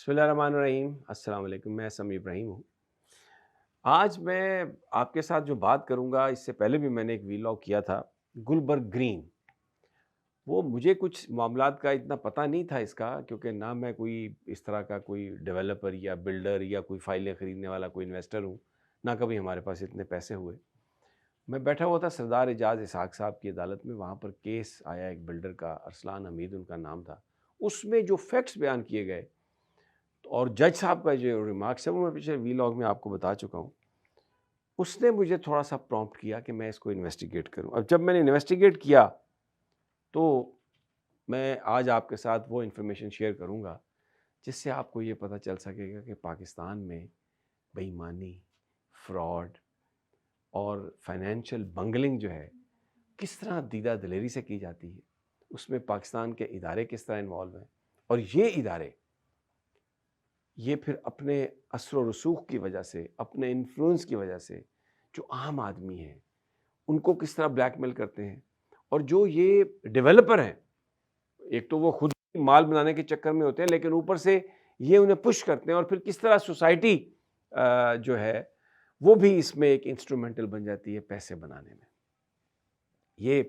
بسم اللہ الرحمن الرحیم، السلام علیکم۔ میں سمیع ابراہیم ہوں۔ آج میں آپ کے ساتھ جو بات کروں گا، اس سے پہلے بھی میں نے ایک ویلاگ کیا تھا، گلبرگ گرین۔ وہ مجھے کچھ معاملات کا اتنا پتہ نہیں تھا اس کا، کیونکہ نہ میں کوئی اس طرح کا کوئی ڈیولپر یا بلڈر یا کوئی فائلیں خریدنے والا کوئی انویسٹر ہوں، نہ کبھی ہمارے پاس اتنے پیسے ہوئے۔ میں بیٹھا ہوا تھا سردار اعجاز اسحاق صاحب کی عدالت میں، وہاں پر کیس آیا ایک بلڈر کا، ارسلان حمید ان کا نام تھا۔ اس میں جو فیکٹس بیان کیے گئے اور جج صاحب کا جو ریمارکس ہے، وہ میں پچھلے ویلاگ میں آپ کو بتا چکا ہوں۔ اس نے مجھے تھوڑا سا پرومپٹ کیا کہ میں اس کو انویسٹیگیٹ کروں۔ اب جب میں نے انویسٹیگیٹ کیا تو میں آج آپ کے ساتھ وہ انفارمیشن شیئر کروں گا جس سے آپ کو یہ پتہ چل سکے گا کہ پاکستان میں بے ایمانی، فراڈ اور فائنینشیل بنگلنگ جو ہے کس طرح دیدہ دلیری سے کی جاتی ہے، اس میں پاکستان کے ادارے کس طرح انوالو ہیں، اور یہ ادارے یہ پھر اپنے اثر و رسوخ کی وجہ سے، اپنے انفلوئنس کی وجہ سے جو عام آدمی ہیں ان کو کس طرح بلیک میل کرتے ہیں، اور جو یہ ڈیولپر ہیں، ایک تو وہ خود مال بنانے کے چکر میں ہوتے ہیں، لیکن اوپر سے یہ انہیں پش کرتے ہیں، اور پھر کس طرح سوسائٹی جو ہے وہ بھی اس میں ایک انسٹرومنٹل بن جاتی ہے پیسے بنانے میں۔ یہ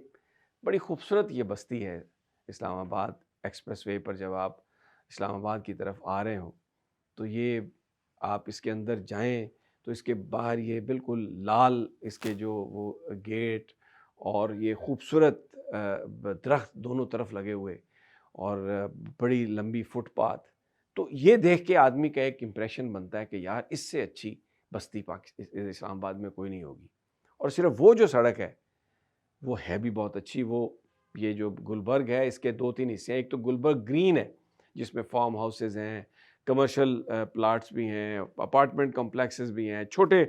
بڑی خوبصورت یہ بستی ہے اسلام آباد ایکسپریس وے پر۔ جب آپ اسلام آباد کی طرف آ رہے ہوں تو یہ آپ اس کے اندر جائیں تو اس کے باہر یہ بالکل لال اس کے جو وہ گیٹ اور یہ خوبصورت درخت دونوں طرف لگے ہوئے اور بڑی لمبی فٹ پاتھ، تو یہ دیکھ کے آدمی کا ایک امپریشن بنتا ہے کہ یار اس سے اچھی بستی اسلام آباد میں کوئی نہیں ہوگی۔ اور صرف وہ جو سڑک ہے وہ ہے بھی بہت اچھی۔ وہ یہ جو گلبرگ ہے اس کے 2-3 حصے ہیں۔ ایک تو گلبرگ گرین ہے جس میں فارم ہاؤسز ہیں، کمرشل پلاٹس بھی ہیں، اپارٹمنٹ کمپلیکسز بھی ہیں، چھوٹے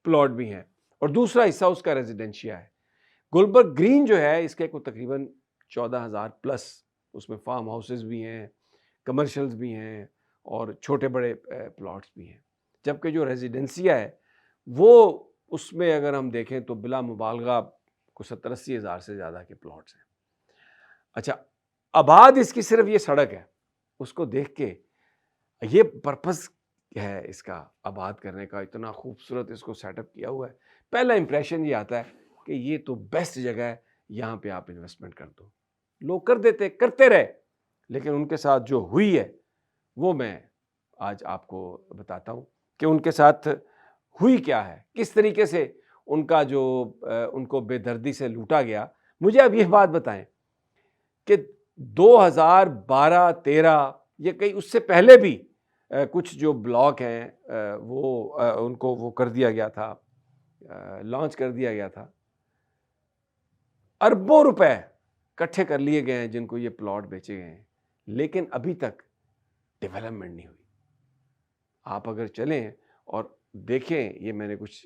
پلاٹ بھی ہیں، اور دوسرا حصہ اس کا ریزیڈنشیا ہے۔ گلبرگ گرین جو ہے اس کے کو تقریباً 14,000 پلس اس میں فارم ہاؤسز بھی ہیں، کمرشلز بھی ہیں، اور چھوٹے بڑے پلاٹس بھی ہیں۔ جبکہ جو ریزیڈنسیا ہے وہ اس میں اگر ہم دیکھیں تو بلا مبالغہ کو 70-80 ہزار سے زیادہ کے پلاٹس ہیں۔ اچھا، آباد اس کی صرف یہ سڑک ہے، اس کو دیکھ کے یہ پرپس ہے اس کا آباد کرنے کا، اتنا خوبصورت اس کو سیٹ اپ کیا ہوا ہے۔ پہلا امپریشن یہ آتا ہے کہ یہ تو بیسٹ جگہ ہے، یہاں پہ آپ انویسٹمنٹ کر دو۔ لوگ کرتے رہے، لیکن ان کے ساتھ جو ہوئی ہے وہ میں آج آپ کو بتاتا ہوں کہ ان کے ساتھ ہوئی کیا ہے، کس طریقے سے ان کا جو ان کو بے دردی سے لوٹا گیا۔ مجھے اب یہ بات بتائیں کہ 2012-13 یا کئی اس سے پہلے بھی کچھ جو بلاک ہیں وہ ان کو وہ کر دیا گیا تھا، لانچ کر دیا گیا تھا۔ اربوں روپے اکٹھے کر لیے گئے ہیں جن کو یہ پلاٹ بیچے گئے ہیں، لیکن ابھی تک ڈیولپمنٹ نہیں ہوئی۔ آپ اگر چلیں اور دیکھیں، یہ میں نے کچھ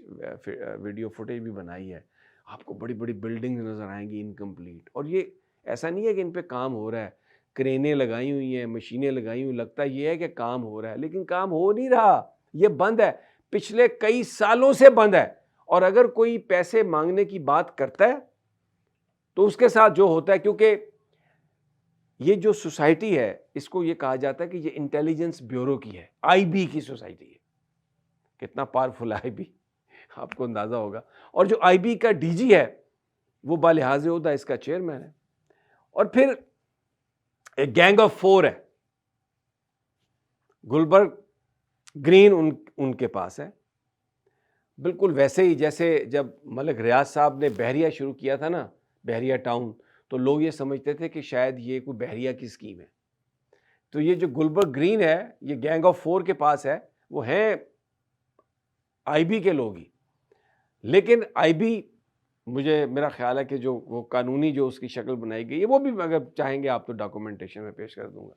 ویڈیو فوٹیج بھی بنائی ہے، آپ کو بڑی بڑی بلڈنگ نظر آئیں گی انکمپلیٹ، اور یہ ایسا نہیں ہے کہ ان پہ کام ہو رہا ہے، کرینے لگائی ہوئی ہیں، مشینیں لگائی ہوئی، لگتا یہ ہے کہ کام ہو رہا ہے، لیکن کام ہو نہیں رہا، یہ بند ہے، پچھلے کئی سالوں سے بند ہے۔ اور اگر کوئی پیسے مانگنے کی بات کرتا ہے تو اس کے ساتھ جو ہوتا ہے، کیونکہ یہ جو سوسائٹی ہے اس کو یہ کہا جاتا ہے کہ یہ انٹیلیجنس بیورو کی ہے، آئی بی کی سوسائٹی ہے۔ کتنا پاورفل آئی بی آپ کو اندازہ ہوگا۔ اور جو آئی بی کا ڈی جی ہے وہ بالحاظ عہدہ اس کا چیئرمین ہے، اور پھر ایک گینگ آف 4 ہے۔ گلبرگ گرین ان کے پاس ہے، بالکل ویسے ہی جیسے جب ملک ریاض صاحب نے بحریہ شروع کیا تھا نا، بحریہ ٹاؤن، تو لوگ یہ سمجھتے تھے کہ شاید یہ کوئی بحریہ کی اسکیم ہے۔ تو یہ جو گلبرگ گرین ہے یہ گینگ آف 4 کے پاس ہے، وہ ہیں آئی بی کے لوگ ہی، لیکن آئی بی مجھے میرا خیال ہے کہ جو وہ قانونی جو اس کی شکل بنائی گئی ہے، وہ بھی اگر چاہیں گے آپ تو ڈاکومنٹیشن میں پیش کر دوں گا۔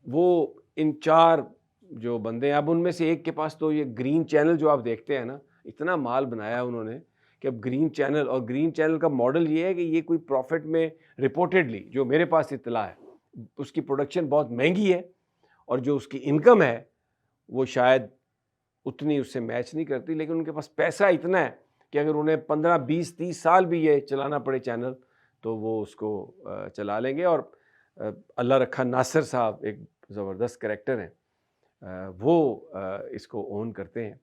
وہ ان 4 جو بندے ہیں، اب ان میں سے ایک کے پاس تو یہ گرین چینل جو آپ دیکھتے ہیں نا، اتنا مال بنایا انہوں نے کہ اب گرین چینل، اور گرین چینل کا ماڈل یہ ہے کہ یہ کوئی پروفٹ میں رپورٹڈلی جو میرے پاس اطلاع ہے اس کی پروڈکشن بہت مہنگی ہے، اور جو اس کی انکم ہے وہ شاید اتنی اس سے میچ نہیں کرتی، لیکن ان کے پاس پیسہ اتنا ہے کہ اگر انہیں 15-20-30 سال بھی یہ چلانا پڑے چینل تو وہ اس کو چلا لیں گے۔ اور اللہ رکھا ناصر صاحب ایک زبردست کریکٹر ہیں، وہ اس کو اون کرتے ہیں.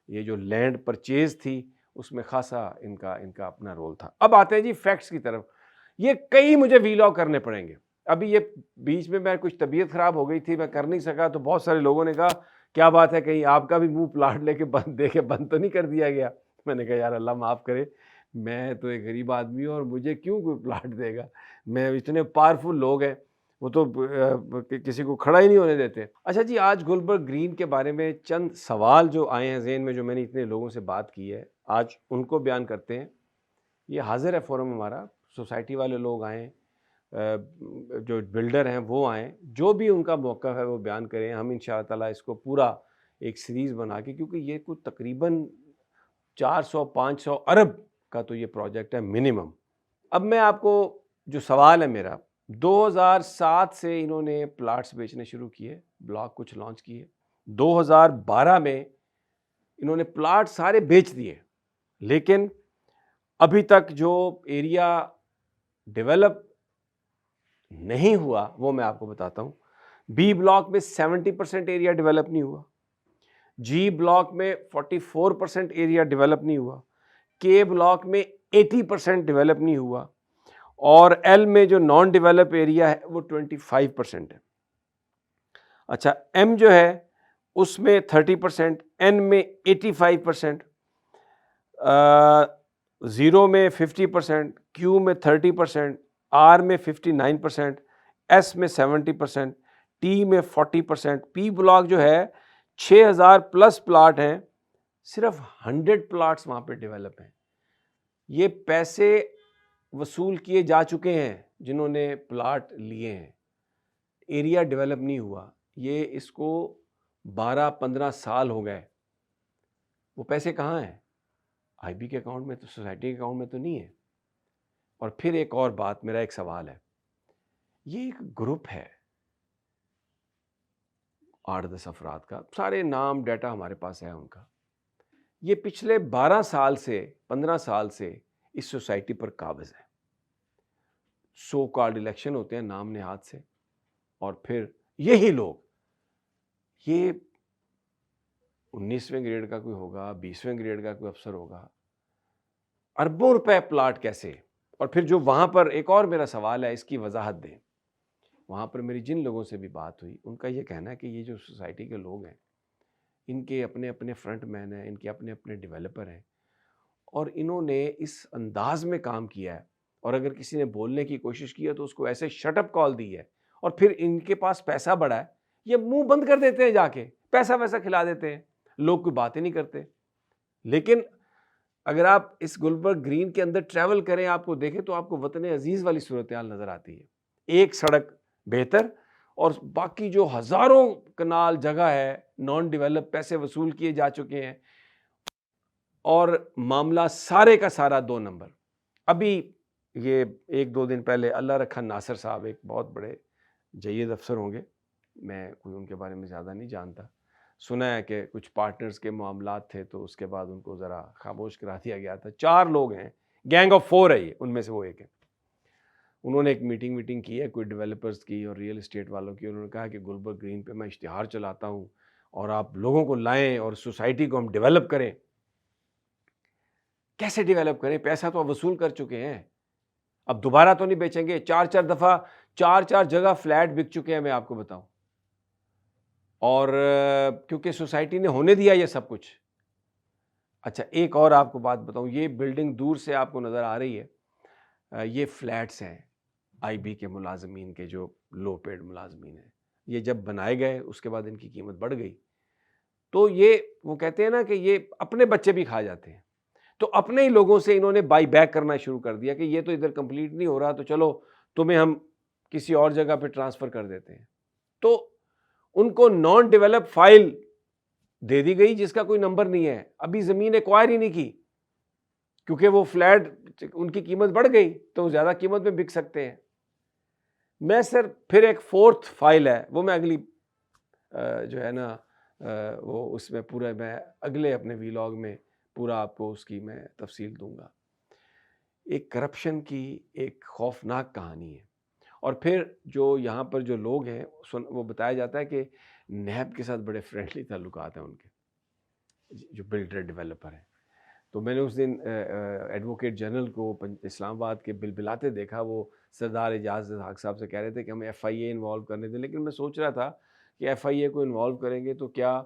یہ جو لینڈ پرچیز تھی اس میں خاصا ان کا اپنا رول تھا. اب آتے ہیں جی فیکٹس کی طرف. یہ کئی مجھے ویلاگ کرنے پڑیں گے. ابھی یہ بیچ میں کچھ طبیعت خراب ہو گئی تھی، میں کر نہیں سکا، تو بہت سارے لوگوں نے کہا کیا بات ہے کہیں آپ کا بھی منہ پلاٹ لے کے بند تو نہیں کر دیا گیا. میں نے کہا یار اللہ معاف کرے، میں تو ایک غریب آدمی ہوں اور مجھے کیوں کوئی پلاٹ دے گا. میں اتنے پاورفل لوگ ہیں وہ تو کسی کو کھڑا ہی نہیں ہونے دیتے. اچھا جی، آج گلبرگ گرین کے بارے میں چند سوال جو آئے ہیں ذہن میں، جو میں نے اتنے لوگوں سے بات کی ہے، آج ان کو بیان کرتے ہیں. یہ حاضر ہے فورم ہمارا، سوسائٹی والے لوگ آئیں، جو بلڈر ہیں وہ آئیں، جو بھی ان کا موقف ہے وہ بیان کریں. ہم انشاءاللہ تعالیٰ اس کو پورا ایک سیریز بنا کے، کیونکہ یہ کوئی تقریباً 400-500 ارب کا تو یہ پروجیکٹ ہے منیمم. اب میں آپ کو جو سوال ہے میرا، 2007 سے انہوں نے پلاٹس بیچنے شروع کیے، بلاک کچھ لانچ کیے. 2012 میں انہوں نے پلاٹ سارے بیچ دیے، لیکن ابھی تک جو ایریا ڈیولپ نہیں ہوا وہ میں آپ کو بتاتا ہوں. بی بلاک میں 70% ایریا ڈیولپ نہیں ہوا، جی بلاک میں 44% ایریا ڈیولپ نہیں ہوا، کے بلاک میں 80% ڈیولپ نہیں ہوا، اور ایل میں جو نان ڈیولپ ایریا ہے وہ 25% ہے. اچھا، ایم جو ہے اس میں 30%، این میں 85%، زیرو میں 50%، کیو میں 30%، آر میں 59%، ایس میں 70%، ٹی میں 40%. پی بلاک جو ہے 6000 پلس پلاٹ ہیں، صرف 100 پلاٹس وہاں پہ ڈیولپ ہیں. یہ پیسے وصول کیے جا چکے ہیں جنہوں نے پلاٹ لیے ہیں، ایریا ڈیولپ نہیں ہوا. یہ اس کو 12-15 سال ہو گئے. وہ پیسے کہاں ہیں؟ آئی بی کے اکاؤنٹ میں تو، سوسائٹی کے اکاؤنٹ میں تو نہیں ہے. اور پھر ایک اور بات، میرا ایک سوال ہے، یہ ایک گروپ ہے 8-10 افراد کا، سارے نام ڈیٹا ہمارے پاس ہے ان کا. یہ پچھلے 12 سال سے 15 سال سے اس سوسائٹی پر قابض ہے. سو کالڈ الیکشن ہوتے ہیں نام نہاد سے، اور پھر یہی لوگ، یہ 19ویں گریڈ کا کوئی ہوگا، 20ویں گریڈ کا کوئی افسر ہوگا، اربوں روپے پلاٹ کیسے. اور پھر جو وہاں پر ایک اور میرا سوال ہے، اس کی وضاحت دیں. وہاں پر میری جن لوگوں سے بھی بات ہوئی ان کا یہ کہنا ہے کہ یہ جو سوسائٹی کے لوگ ہیں، ان کے اپنے اپنے فرنٹ مین ہیں، ان کے اپنے اپنے ڈیولپر ہیں، اور انہوں نے اس انداز میں کام کیا ہے، اور اگر کسی نے بولنے کی کوشش کی ہے تو اس کو ایسے شٹ اپ کال دی ہے. اور پھر ان کے پاس پیسہ بڑا ہے، یہ منہ بند کر دیتے ہیں، جا کے پیسہ ویسا کھلا دیتے ہیں، لوگ کوئی بات ہی نہیں کرتے. لیکن اگر آپ اس گلبرگ گرین کے اندر ٹریول کریں، آپ کو دیکھیں تو آپ کو وطن عزیز والی صورتحال نظر آتی ہے. ایک سڑک بہتر، اور باقی جو ہزاروں کنال جگہ ہے نان ڈیولپ، پیسے وصول کیے جا چکے ہیں، اور معاملہ سارے کا سارا 2 نمبر. ابھی یہ 1-2 دن پہلے اللہ رکھا ناصر صاحب، ایک بہت بڑے جید افسر ہوں گے، میں کوئی ان کے بارے میں زیادہ نہیں جانتا، سنا ہے کہ کچھ پارٹنرز کے معاملات تھے تو اس کے بعد ان کو ذرا خاموش کرا دیا گیا تھا. 4 لوگ ہیں، گینگ آف 4 ہے یہ، ان میں سے وہ ایک ہے. انہوں نے ایک میٹنگ کی ہے کوئی ڈیولپرز کی اور ریئل اسٹیٹ والوں کی. انہوں نے کہا کہ گلبرگ گرین پہ میں اشتہار چلاتا ہوں اور آپ لوگوں کو لائیں اور سوسائٹی کو ہم ڈیولپ کریں. کیسے ڈیولپ کریں؟ پیسہ تو وصول کر چکے ہیں، اب دوبارہ تو نہیں بیچیں گے. 4 دفعہ 4 جگہ فلیٹ بک چکے ہیں، میں آپ کو بتاؤں. اور کیونکہ سوسائٹی نے ہونے دیا یہ سب کچھ. اچھا، ایک اور آپ کو بات بتاؤں، یہ بلڈنگ دور سے آپ کو نظر آ رہی ہے، یہ فلیٹس ہیں آئی بی کے ملازمین کے، جو لو پیڈ ملازمین ہیں. یہ جب بنائے گئے اس کے بعد ان کی قیمت بڑھ گئی، تو یہ وہ کہتے ہیں نا کہ یہ اپنے بچے بھی کھا جاتے ہیں. تو اپنے ہی لوگوں سے انہوں نے بائی بیک کرنا شروع کر دیا کہ یہ تو ادھر کمپلیٹ نہیں ہو رہا، تو چلو تمہیں ہم کسی اور جگہ پہ ٹرانسفر کر دیتے ہیں. تو ان کو نان ڈیولپ فائل دے دی گئی جس کا کوئی نمبر نہیں ہے، ابھی زمین ایکوائر ہی نہیں کی، کیونکہ وہ فلیٹ ان کی قیمت بڑھ گئی تو زیادہ قیمت میں بک سکتے ہیں. میں سر پھر ایک 4تھ فائل ہے، وہ میں اگلی جو ہے نا وہ اس میں پورا میں اگلے اپنے ویلاگ میں پورا آپ کو اس کی میں تفصیل دوں گا. ایک کرپشن کی ایک خوفناک کہانی ہے، اور پھر جو یہاں پر جو لوگ ہیں وہ بتایا جاتا ہے کہ نیب کے ساتھ بڑے فرینڈلی تعلقات ہیں ان کے، جو بلڈر ڈیولپر ہیں. تو میں نے اس دن ایڈوکیٹ جنرل کو اسلام آباد کے بلبلاتے دیکھا، وہ سردار اعجاز حق صاحب سے کہہ رہے تھے کہ ہمیں ایف آئی اے انوالو کرنے دیں، لیکن میں سوچ رہا تھا کہ ایف آئی اے کو انوالو کریں گے تو کیا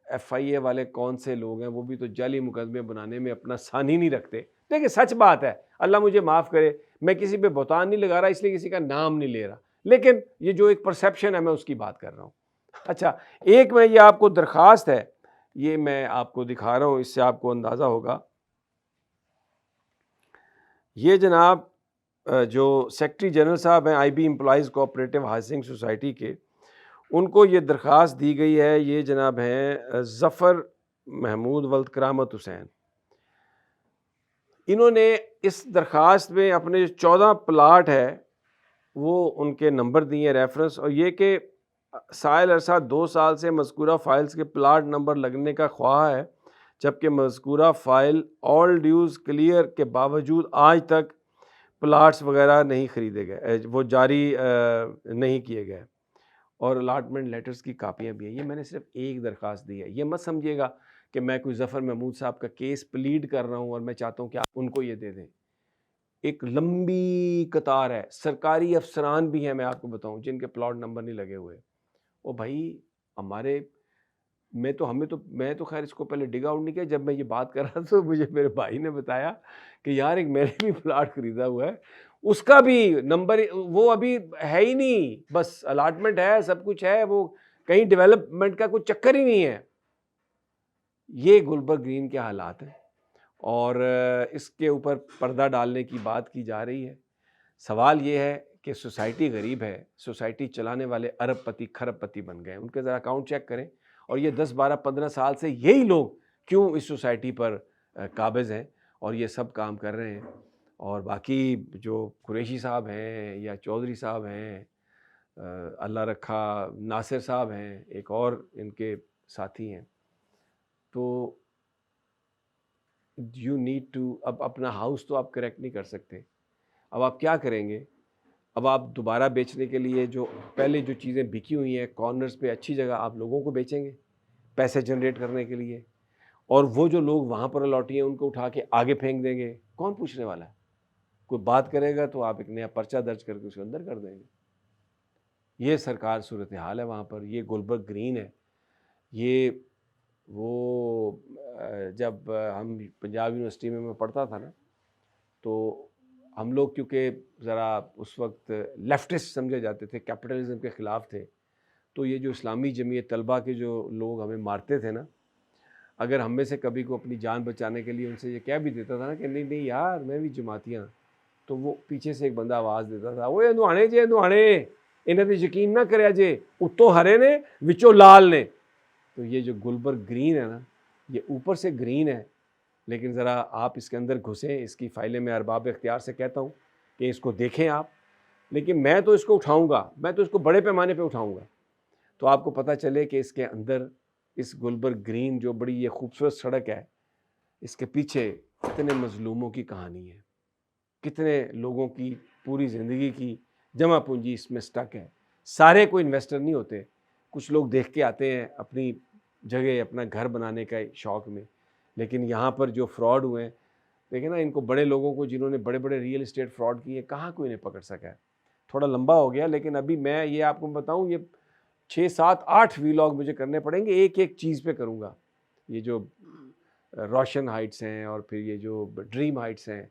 ایف آئی اے والے کون سے لوگ ہیں، وہ بھی تو جعلی مقدمے بنانے میں اپنا ثانی نہیں رکھتے. دیکھیں سچ بات ہے، اللہ مجھے معاف کرے، میں کسی پہ بہتان نہیں لگا رہا، اس لیے کسی کا نام نہیں لے رہا، لیکن یہ جو ایک پرسیپشن ہے میں اس کی بات کر رہا ہوں. اچھا، ایک میں یہ آپ کو درخواست ہے، یہ میں آپ کو دکھا رہا ہوں، اس سے آپ کو اندازہ ہوگا. یہ جناب جو سیکرٹری جنرل صاحب ہیں I B employees cooperative housing society کے، ان کو یہ درخواست دی گئی ہے. یہ جناب ہیں ظفر محمود ولد کرامت حسین. انہوں نے اس درخواست میں اپنے جو 14 پلاٹ ہے وہ ان کے نمبر دیے ریفرنس، اور یہ کہ سائل عرصہ 2 سال سے مذکورہ فائلز کے پلاٹ نمبر لگنے کا خواہاں ہے، جبکہ مذکورہ فائل آل ڈیوز کلیئر کے باوجود آج تک پلاٹس وغیرہ نہیں خریدے گئے، وہ جاری نہیں کیے گئے، اور الاٹمنٹ لیٹرز کی کاپیاں بھی ہیں. یہ میں نے صرف ایک درخواست دی ہے. یہ مت سمجھیے گا کہ میں کوئی ظفر محمود صاحب کا کیس پلیڈ کر رہا ہوں اور میں چاہتا ہوں کہ آپ ان کو یہ دے دیں. ایک لمبی قطار ہے، سرکاری افسران بھی ہیں میں آپ کو بتاؤں جن کے پلاٹ نمبر نہیں لگے ہوئے. او بھائی ہمارے میں تو خیر اس کو پہلے ڈگ آؤٹ نہیں کیا. جب میں یہ بات کر رہا تھا تو مجھے میرے بھائی نے بتایا کہ یار ایک میں نے بھی پلاٹ خریدا ہوا ہے، اس کا بھی نمبر وہ ابھی ہے ہی نہیں، بس الاٹمنٹ ہے، سب کچھ ہے، وہ کہیں ڈیولپمنٹ کا کوئی چکر ہی نہیں ہے. یہ گلبرگ گرین کے حالات ہیں، اور اس کے اوپر پردہ ڈالنے کی بات کی جا رہی ہے. سوال یہ ہے کہ سوسائٹی غریب ہے، سوسائٹی چلانے والے ارب پتی کھرب پتی بن گئے. ان کے ذرا اکاؤنٹ چیک کریں، اور یہ 10 12 15 سال سے یہی لوگ کیوں اس سوسائٹی پر قابض ہیں اور یہ سب کام کر رہے ہیں. اور باقی جو قریشی صاحب ہیں یا چودھری صاحب ہیں، اللہ رکھا ناصر صاحب ہیں، ایک اور ان کے ساتھی ہیں، تو یو نیڈ ٹو، اب اپنا ہاؤس تو آپ کریکٹ نہیں کر سکتے. اب آپ کیا کریں گے؟ اب آپ دوبارہ بیچنے کے لیے جو پہلے جو چیزیں بکی ہوئی ہیں کارنرز پہ اچھی جگہ، آپ لوگوں کو بیچیں گے پیسے جنریٹ کرنے کے لیے، اور وہ جو لوگ وہاں پر الاٹی ہیں ان کو اٹھا کے آگے پھینک دیں گے. کون پوچھنے والا ہے؟ کوئی بات کرے گا تو آپ ایک نیا پرچہ درج کر کے اس کے اندر کر دیں گے. یہ سرکار صورتحال ہے وہاں پر. یہ گلبرگ گرین ہے. یہ وہ جب ہم پنجاب یونیورسٹی میں پڑھتا تھا نا، تو ہم لوگ کیونکہ ذرا اس وقت لیفٹسٹ سمجھے جاتے تھے، کیپٹلزم کے خلاف تھے، تو یہ جو اسلامی جمعیت طلبہ کے جو لوگ ہمیں مارتے تھے نا، اگر ہم میں سے کبھی کو اپنی جان بچانے کے لیے ان سے یہ کہہ بھی دیتا تھا نا کہ نہیں یار میں بھی جماعتیاں، تو وہ پیچھے سے ایک بندہ آواز دیتا تھا، وہ نوہانے جے نوہانے انہیں تو یقین نہ کریا جے، اتوں ہرے نے وچوں لال نے. تو یہ جو گلبرگ گرین ہے نا، یہ اوپر سے گرین ہے، لیکن ذرا آپ اس کے اندر گھسیں. اس کی فائلیں میں ارباب اختیار سے کہتا ہوں کہ اس کو دیکھیں آپ، لیکن میں تو اس کو اٹھاؤں گا، میں تو اس کو بڑے پیمانے پہ اٹھاؤں گا، تو آپ کو پتہ چلے کہ اس کے اندر اس گلبرگ گرین جو بڑی یہ خوبصورت سڑک ہے، اس کے پیچھے کتنے مظلوموں کی کہانی ہے، کتنے لوگوں کی پوری زندگی کی جمع پونجی اس میں سٹک ہے. سارے کوئی انویسٹر نہیں ہوتے، کچھ لوگ دیکھ کے آتے ہیں اپنی جگہ اپنا گھر بنانے کا شوق میں، لیکن یہاں پر جو فراڈ ہوئے ہیں دیکھیں نا، ان کو بڑے لوگوں کو جنہوں نے بڑے بڑے ریئل اسٹیٹ فراڈ کیے کہاں کوئی انہیں پکڑ سکا ہے. تھوڑا لمبا ہو گیا، لیکن ابھی میں یہ آپ کو بتاؤں، یہ 6 7 8 ویلاگ مجھے کرنے پڑیں گے، ایک ایک چیز پہ کروں گا. یہ جو روشن ہائٹس ہیں، اور پھر یہ جو ڈریم ہائٹس ہیں،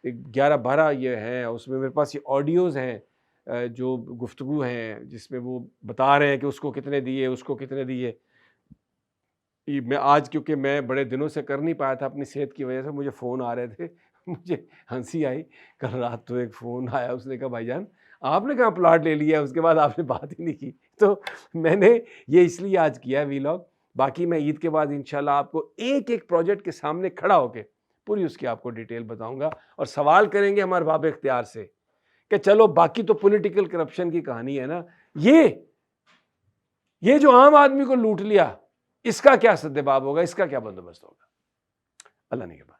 11 12 یہ ہیں، اس میں میرے پاس یہ آڈیوز ہیں جو گفتگو ہیں جس میں وہ بتا رہے ہیں کہ اس کو کتنے دیے، اس کو کتنے دیے. میں آج کیونکہ میں بڑے دنوں سے کر نہیں پایا تھا اپنی صحت کی وجہ سے، مجھے فون آ رہے تھے، مجھے ہنسی آئی. کل رات تو ایک فون آیا، اس نے کہا بھائی جان آپ نے کہاں پلاٹ لے لیا، اس کے بعد آپ نے بات ہی نہیں کی. تو میں نے یہ اس لیے آج کیا ویلاگ. باقی میں عید کے بعد انشاءاللہ آپ کو ایک ایک پروجیکٹ کے سامنے کھڑا ہو کے پوری اس کی آپ کو ڈیٹیل بتاؤں گا، اور سوال کریں گے ہمارے باب اختیار سے کہ چلو باقی تو پولیٹیکل کرپشن کی کہانی ہے نا، یہ جو عام آدمی کو لوٹ لیا، اس کا کیا سدباب ہوگا، اس کا کیا بندوبست ہوگا. اللہ نے کے بعد